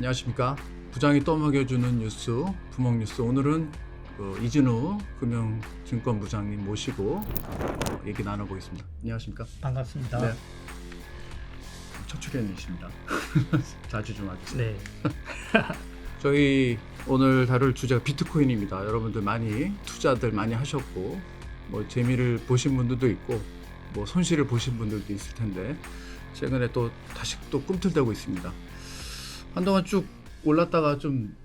안녕하십니까. 부장이 떠먹여주는 뉴스, 부먹뉴스. 오늘은 이진우 금융증권부장님 모시고 얘기 나눠보겠습니다. 안녕하십니까. 반갑습니다. 네. 첫 출연이십니다. 자주 좀 하겠습니다. 네. 저희 오늘 다룰 주제가 비트코인입니다. 여러분들 많이 투자들 많이 하셨고 뭐 재미를 보신 분들도 있고 뭐 손실을 보신 분들도 있을 텐데 최근에 또 다시 또 꿈틀대고 있습니다. 한동안 쭉 올랐다가 좀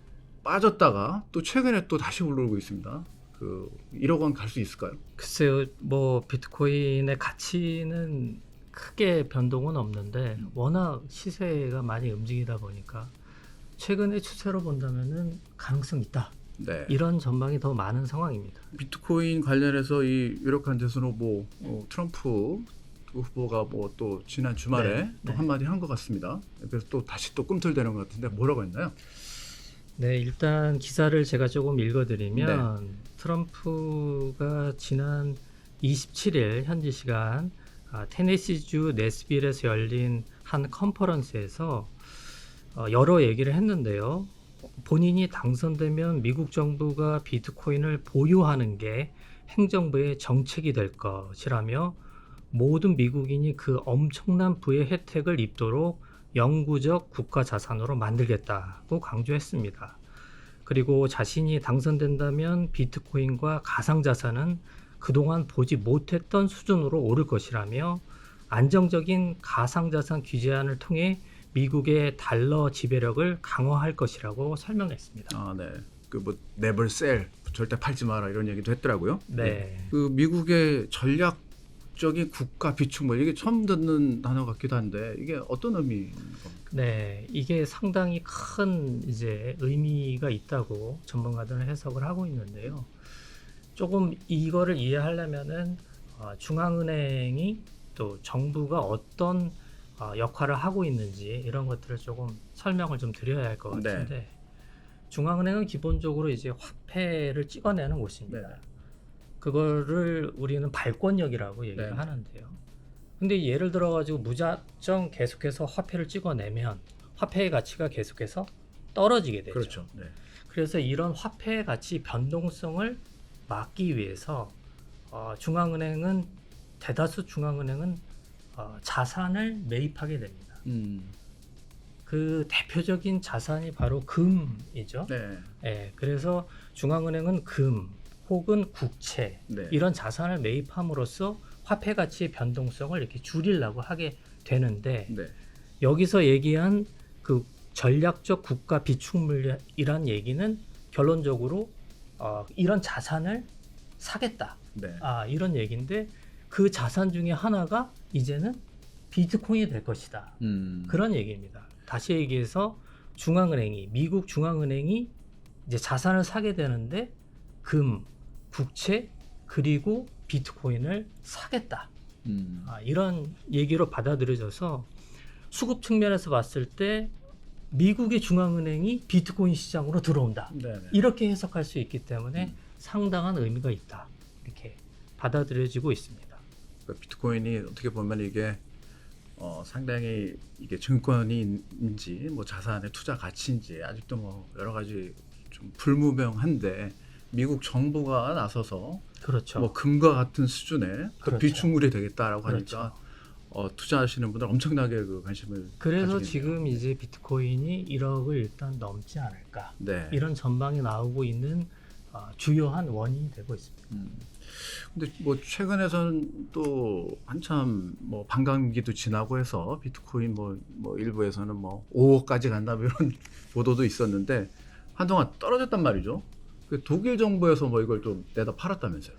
빠졌다가 또 최근에 또 다시 올라오고 있습니다. 1억 원 갈 수 있을까요? 글쎄요, 뭐 비트코인의 가치는 크게 변동은 없는데 워낙 시세가 많이 움직이다 보니까 최근의 추세로 본다면은 가능성 있다. 네. 이런 전망이 더 많은 상황입니다. 비트코인 관련해서 이 유력한 대선 후보 트럼프 후보가 뭐 또 지난 주말에 네, 또 네. 한마디 한 것 같습니다. 그래서 또 다시 또 꿈틀대는 것 같은데 뭐라고 했나요? 네, 일단 기사를 제가 조금 읽어드리면 트럼프가 지난 27일 현지 시간 테네시주 내스빌에서 열린 한 컨퍼런스에서 여러 얘기를 했는데요. 본인이 당선되면 미국 정부가 비트코인을 보유하는 게 행정부의 정책이 될 것이라며 모든 미국인이 그 엄청난 부의 혜택을 입도록 영구적 국가 자산으로 만들겠다고 강조했습니다. 그리고 자신이 당선된다면 비트코인과 가상자산은 그동안 보지 못했던 수준으로 오를 것이라며 안정적인 가상자산 규제안을 통해 미국의 달러 지배력을 강화할 것이라고 설명했습니다. 아, 네. 뭐 never sell, 절대 팔지 마라 이런 얘기도 했더라고요. 네. 미국의 전략적인 국가 비축 뭐 이게 처음 듣는 단어 같기도 한데 이게 어떤 의미인 겁니까? 네, 이게 상당히 큰 이제 의미가 있다고 전문가들은 해석을 하고 있는데요. 조금 이거를 이해하려면은 중앙은행이 또 정부가 어떤 역할을 하고 있는지 이런 것들을 조금 설명을 좀 드려야 할 것 같은데 중앙은행은 기본적으로 이제 화폐를 찍어내는 곳입니다. 네. 그거를 우리는 발권력이라고 얘기를 네. 하는데요. 근데 예를 들어 가지고 무작정 계속해서 화폐를 찍어내면 화폐의 가치가 계속해서 떨어지게 되죠. 그렇죠. 네. 그래서 이런 화폐의 가치 변동성을 막기 위해서 대다수 중앙은행은 자산을 매입하게 됩니다. 그 대표적인 자산이 바로 금이죠. 네. 예, 그래서 중앙은행은 금 혹은 국채 네. 이런 자산을 매입함으로써 화폐 가치의 변동성을 이렇게 줄이려고 하게 되는데 네. 여기서 얘기한 그 전략적 국가 비축 물량이란 얘기는 결론적으로 이런 자산을 사겠다. 네. 이런 얘기인데 그 자산 중에 하나가 이제는 비트코인이 될 것이다. 그런 얘기입니다. 다시 얘기해서 미국 중앙은행이 이제 자산을 사게 되는데 금, 국채 그리고 비트코인을 사겠다. 이런 얘기로 받아들여져서 수급 측면에서 봤을 때 미국의 중앙은행이 비트코인 시장으로 들어온다. 네. 이렇게 해석할 수 있기 때문에 상당한 의미가 있다. 이렇게 받아들여지고 있습니다. 비트코인이 어떻게 보면 이게 상당히 이게 증권인지 뭐 자산의 투자 가치인지 아직도 뭐 여러 가지 좀 불무명한데 미국 정부가 나서서 그렇죠. 뭐 금과 같은 수준의 그렇죠. 비축물이 되겠다라고 그렇죠. 하니까 투자하시는 분들 엄청나게 관심을 그래서 가지게 지금 돼요. 이제 비트코인이 1억을 일단 넘지 않을까 네. 이런 전망이 나오고 있는 주요한 원인이 되고 있습니다. 근데 뭐 최근에서는 또 한참 뭐 반감기도 지나고 해서 비트코인 뭐 일부에서는 뭐 5억까지 간다 이런 보도도 있었는데 한동안 떨어졌단 말이죠. 독일 정부에서 뭐 이걸 좀 내다 팔았다면서요?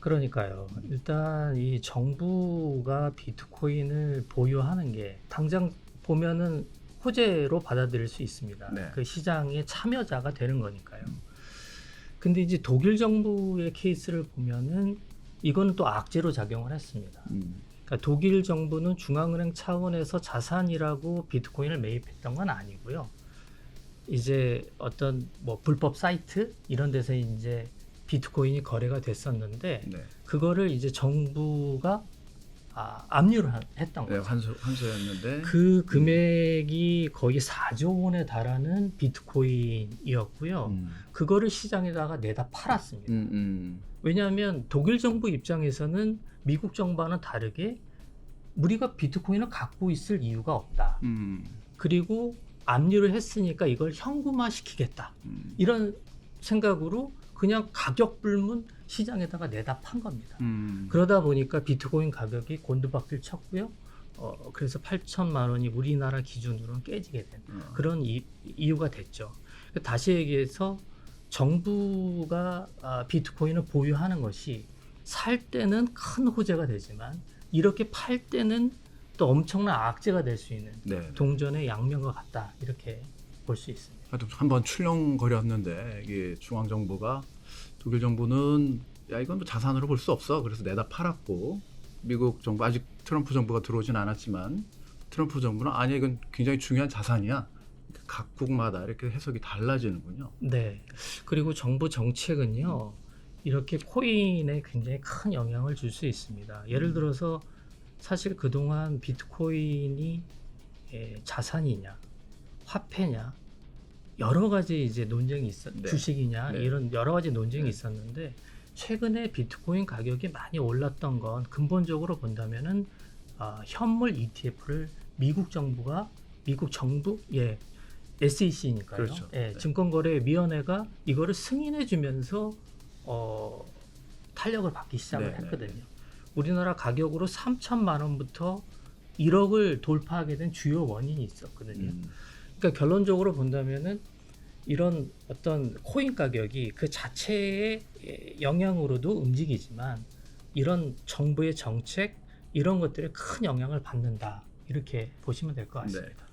그러니까요. 일단 이 정부가 비트코인을 보유하는 게 당장 보면은 호재로 받아들일 수 있습니다. 네. 그 시장의 참여자가 되는 거니까요. 근데 이제 독일 정부의 케이스를 보면은 이건 또 악재로 작용을 했습니다. 그러니까 독일 정부는 중앙은행 차원에서 자산이라고 비트코인을 매입했던 건 아니고요. 이제 어떤 뭐 불법 사이트 이런 데서 이제 비트코인이 거래가 됐었는데 네. 그거를 이제 정부가 압류를 했던 네, 거죠. 환수였는데 그 금액이 거의 4조 원에 달하는 비트코인이었고요. 그거를 시장에다가 내다 팔았습니다. 왜냐하면 독일 정부 입장에서는 미국 정부와는 다르게 우리가 비트코인을 갖고 있을 이유가 없다. 그리고 압류를 했으니까 이걸 현금화 시키겠다. 이런 생각으로 그냥 가격 불문 시장에다가 내다 판 겁니다. 그러다 보니까 비트코인 가격이 곤두박질 쳤고요. 그래서 8천만 원이 우리나라 기준으로는 깨지게 된 그런 이유가 됐죠. 다시 얘기해서 정부가 비트코인을 보유하는 것이 살 때는 큰 호재가 되지만 이렇게 팔 때는 또 엄청난 악재가 될 수 있는 네. 동전의 양면과 같다 이렇게 볼 수 있습니다. 한번 출렁거렸는데 이게 중앙 정부가 독일 정부는 야 이건 뭐 자산으로 볼 수 없어. 그래서 내다 팔았고 미국 정부 아직 트럼프 정부가 들어오진 않았지만 트럼프 정부는 아니 이건 굉장히 중요한 자산이야. 각국마다 이렇게 해석이 달라지는군요. 네. 그리고 정부 정책은요. 이렇게 코인에 굉장히 큰 영향을 줄 수 있습니다. 예를 들어서 사실 그동안 비트코인이 자산이냐, 화폐냐, 여러 가지 이제 논쟁이 네. 주식이냐 네. 이런 여러 가지 논쟁이 네. 있었는데 최근에 비트코인 가격이 많이 올랐던 건 근본적으로 본다면은 현물 ETF를 미국 정부 SEC니까요. 그렇죠. 예, 네. 증권거래위원회가 이거를 승인해주면서 탄력을 받기 시작을 네, 했거든요. 네. 우리나라 가격으로 3천만 원부터 1억을 돌파하게 된 주요 원인이 있었거든요. 그러니까 결론적으로 본다면은 이런 어떤 코인 가격이 그 자체의 영향으로도 움직이지만 이런 정부의 정책 이런 것들에 큰 영향을 받는다 이렇게 보시면 될 것 같습니다. 네.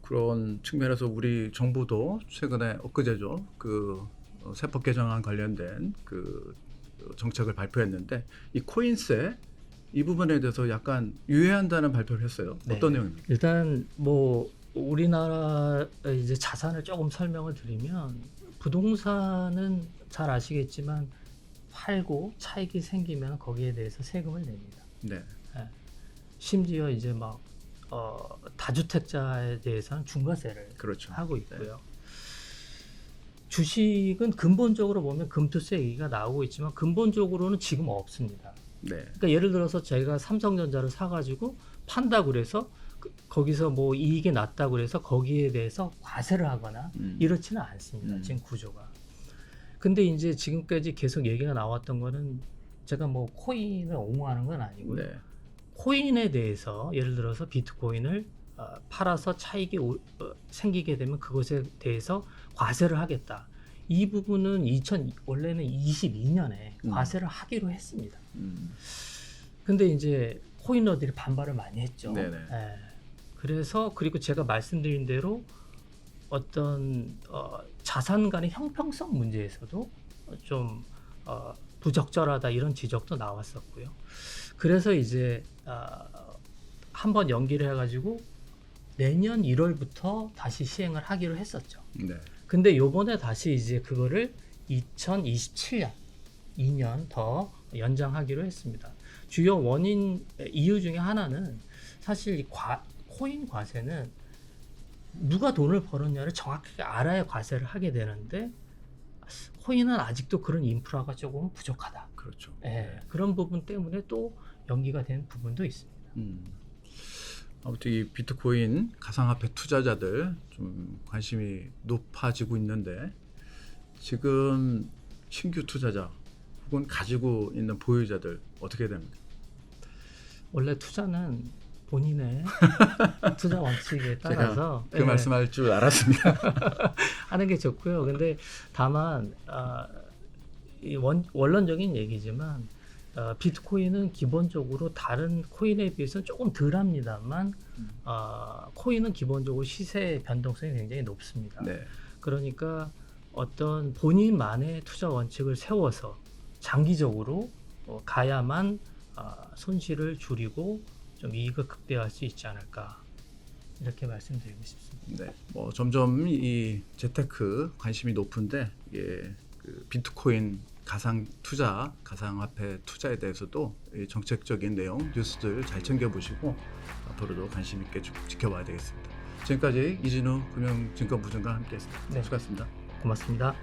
그런 측면에서 우리 정부도 최근에 엊그제죠 그 세법 개정안 관련된 그 정책을 발표했는데 이 코인세 이 부분에 대해서 약간 유예한다는 발표를 했어요. 네. 어떤 내용입니까? 일단 뭐 우리나라 이제 자산을 조금 설명을 드리면 부동산은 잘 아시겠지만 팔고 차익이 생기면 거기에 대해서 세금을 냅니다. 네. 심지어 이제 막 다주택자에 대해서는 중과세를 그렇죠. 하고 있고요. 주식은 근본적으로 보면 금투세 얘기가 나오고 있지만 근본적으로는 지금 없습니다. 네. 그러니까 예를 들어서 제가 삼성전자를 사가지고 판다고 그래서 거기서 뭐 이익이 났다고 그래서 거기에 대해서 과세를 하거나 이렇지는 않습니다. 지금 구조가. 근데 이제 지금까지 계속 얘기가 나왔던 거는 제가 뭐 코인을 옹호하는 건 아니고요. 네. 코인에 대해서 예를 들어서 비트코인을 팔아서 차익이 생기게 되면 그것에 대해서 과세를 하겠다. 이 부분은 원래는 22년에 과세를 하기로 했습니다. 근데 이제 코인러들이 반발을 많이 했죠. 네네. 예. 그래서 그리고 제가 말씀드린 대로 어떤 자산 간의 형평성 문제에서도 좀 부적절하다 이런 지적도 나왔었고요. 그래서 이제 한번 연기를 해가지고 내년 1월부터 다시 시행을 하기로 했었죠. 네. 근데 요번에 다시 이제 그거를 2027년 2년 더 연장하기로 했습니다. 주요 이유 중에 하나는 사실 코인 과세는 누가 돈을 벌었냐를 정확하게 알아야 과세를 하게 되는데 코인은 아직도 그런 인프라가 조금 부족하다. 그렇죠. 예, 그런 부분 때문에 또 연기가 된 부분도 있습니다. 아무튼 이 비트코인 가상화폐 투자자들 좀 관심이 높아지고 있는데 지금 신규 투자자 혹은 가지고 있는 보유자들 어떻게 됩니까? 원래 투자는 본인의 투자 원칙에 따라서 그 말씀할 줄 알았습니다. 하는 게 좋고요. 근데 다만 이 원론적인 얘기지만 비트코인은 기본적으로 다른 코인에 비해서는 조금 덜합니다만 코인은 기본적으로 시세 변동성이 굉장히 높습니다. 네. 그러니까 어떤 본인만의 투자 원칙을 세워서 장기적으로 가야만 손실을 줄이고 좀 이익을 극대화할 수 있지 않을까 이렇게 말씀드리고 싶습니다. 네. 점점 이 재테크 관심이 높은데 이게 그 비트코인 가상 투자, 가상화폐 투자에 대해서도 이 정책적인 내용, 뉴스들 잘 챙겨보시고 앞으로도 관심 있게 쭉 지켜봐야 되겠습니다. 지금까지 이진우 금융증권부장과 함께했습니다. 네. 수고하셨습니다. 고맙습니다.